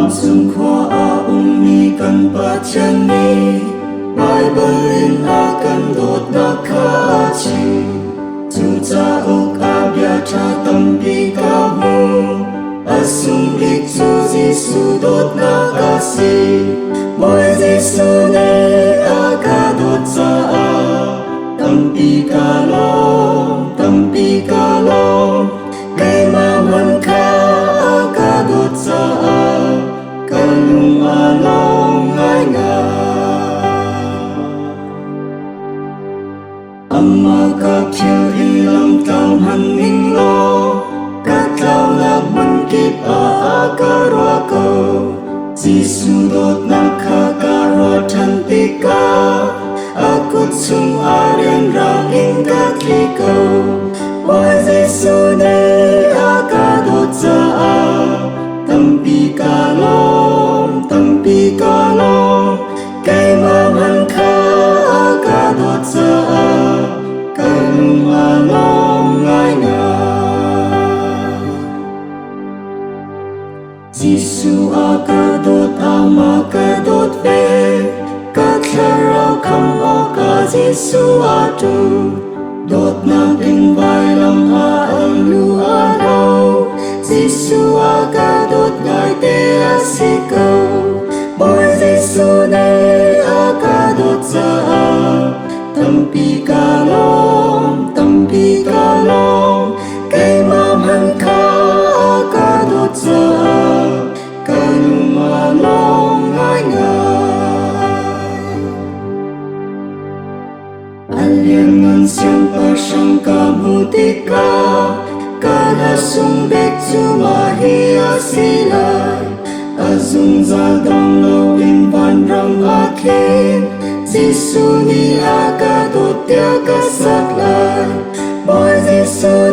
sung khoa mi kan pachani Bible akan dot nakachi Tuta ok abya cha tampi kamu Asung iksu Jisu dot nakasi Boy Jisu ne akadot sa tampi kalong Kay maman ka akadot sa kalung along ngay nga Ama kakil ilang taong haning lo Katlaw laban kip aakarwa ko Sisundot nakakarwatan pika Akut sung arian ranging katliko Boy Jisu ne akadot sa tampi kalong Kay maman ka akadot sa kalung along ngay nga Jisu akadot ama kadot ve Katlaraw kamo ka Jisu atu Dot nating bailang haalu araw Jisu akadot ngay te asikaw Boy Jisu ne akadot sa tampi kalong Kay maman ka akadot sa kalung along ngay nga Aliangan siyang pasyang kamutika Kalasong bektu mahiya silay Azung zadang lawin bandrang akin Jisu ni akadot ya kasaklay Boy Jisu